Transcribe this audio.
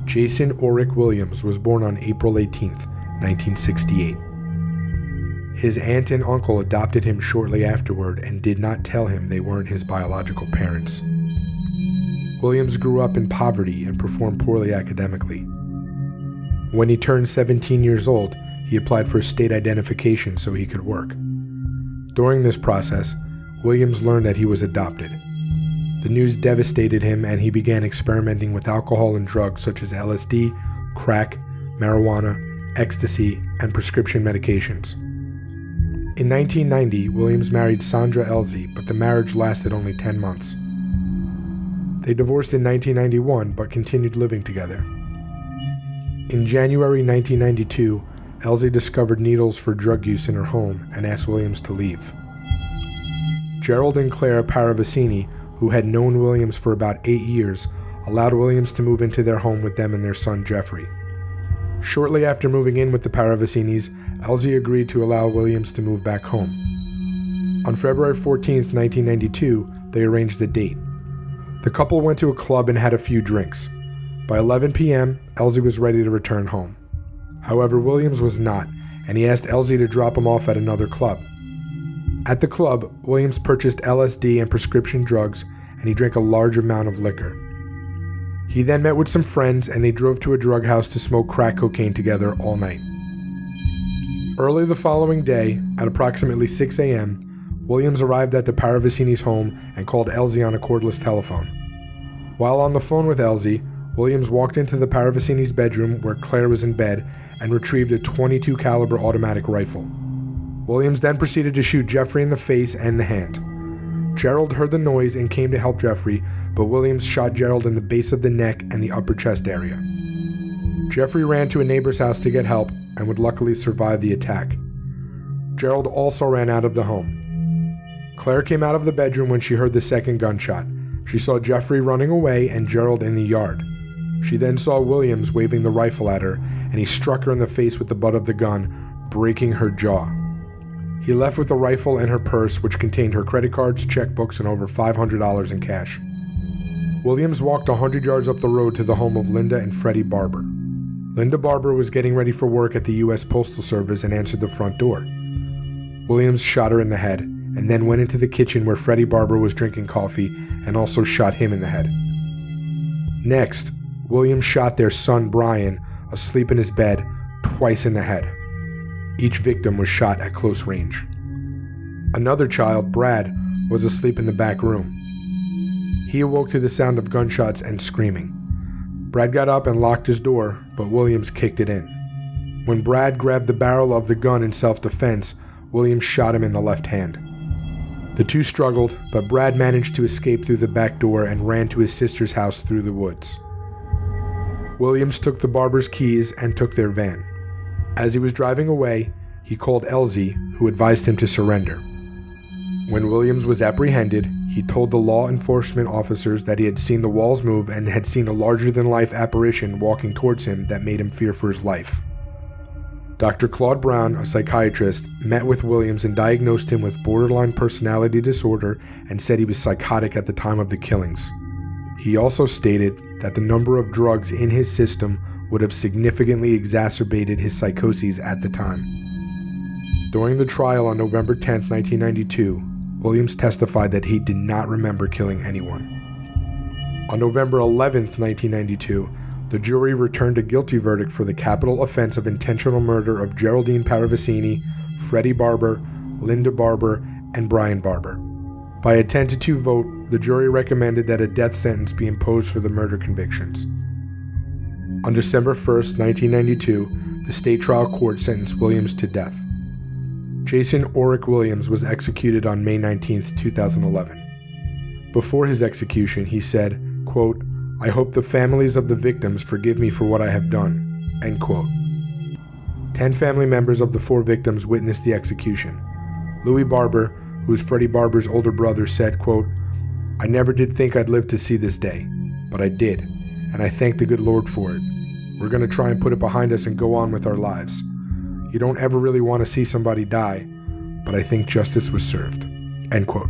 Jason Orrick Williams was born on April 18, 1968. His aunt and uncle adopted him shortly afterward and did not tell him they weren't his biological parents. Williams grew up in poverty and performed poorly academically. When he turned 17 years old, he applied for state identification so he could work. During this process, Williams learned that he was adopted. The news devastated him and he began experimenting with alcohol and drugs such as LSD, crack, marijuana, ecstasy, and prescription medications. In 1990, Williams married Sandra Elzy, but the marriage lasted only 10 months. They divorced in 1991, but continued living together. In January 1992, Elzy discovered needles for drug use in her home and asked Williams to leave. Gerald and Claire Paravicini, who had known Williams for about 8 years, allowed Williams to move into their home with them and their son Jeffrey. Shortly after moving in with the Paravicinis, Elzy agreed to allow Williams to move back home. On February 14, 1992, they arranged a date. The couple went to a club and had a few drinks. By 11 p.m., Elzy was ready to return home. However, Williams was not, and he asked Elzy to drop him off at another club. At the club, Williams purchased LSD and prescription drugs, and he drank a large amount of liquor. He then met with some friends, and they drove to a drug house to smoke crack cocaine together all night. Early the following day, at approximately 6 a.m., Williams arrived at the Paravicini's home and called Elzy on a cordless telephone. While on the phone with Elzy, Williams walked into the Paravicini's bedroom where Claire was in bed and retrieved a .22 caliber automatic rifle. Williams then proceeded to shoot Jeffrey in the face and the hand. Gerald heard the noise and came to help Jeffrey, but Williams shot Gerald in the base of the neck and the upper chest area. Jeffrey ran to a neighbor's house to get help and would luckily survive the attack. Gerald also ran out of the home. Claire came out of the bedroom when she heard the second gunshot. She saw Jeffrey running away and Gerald in the yard. She then saw Williams waving the rifle at her, and he struck her in the face with the butt of the gun, breaking her jaw. He left with the rifle and her purse, which contained her credit cards, checkbooks, and over $500 in cash. Williams walked 100 yards up the road to the home of Linda and Freddie Barber. Linda Barber was getting ready for work at the U.S. Postal Service and answered the front door. Williams shot her in the head, and then went into the kitchen where Freddie Barber was drinking coffee and also shot him in the head. Next, Williams shot their son Brian, asleep in his bed, twice in the head. Each victim was shot at close range. Another child, Brad, was asleep in the back room. He awoke to the sound of gunshots and screaming. Brad got up and locked his door, but Williams kicked it in. When Brad grabbed the barrel of the gun in self-defense, Williams shot him in the left hand. The two struggled, but Brad managed to escape through the back door and ran to his sister's house through the woods. Williams took the Barber's keys and took their van. As he was driving away, he called Elzy, who advised him to surrender. When Williams was apprehended, he told the law enforcement officers that he had seen the walls move and had seen a larger-than-life apparition walking towards him that made him fear for his life. Dr. Claude Brown, a psychiatrist, met with Williams and diagnosed him with borderline personality disorder and said he was psychotic at the time of the killings. He also stated that the number of drugs in his system would have significantly exacerbated his psychoses at the time. During the trial on November 10, 1992, Williams testified that he did not remember killing anyone. On November 11, 1992, the jury returned a guilty verdict for the capital offense of intentional murder of Geraldine Paravicini, Freddie Barber, Linda Barber, and Brian Barber. By a 10-2 vote, the jury recommended that a death sentence be imposed for the murder convictions. On December 1, 1992, the state trial court sentenced Williams to death. Jason Orrick Williams was executed on May 19, 2011. Before his execution, he said, quote, "I hope the families of the victims forgive me for what I have done," end quote. 10 family members of the 4 victims witnessed the execution. Louis Barber, who is Freddie Barber's older brother, said, quote, "I never did think I'd live to see this day, but I did, and I thank the good Lord for it. We're going to try and put it behind us and go on with our lives. You don't ever really want to see somebody die, but I think justice was served," end quote.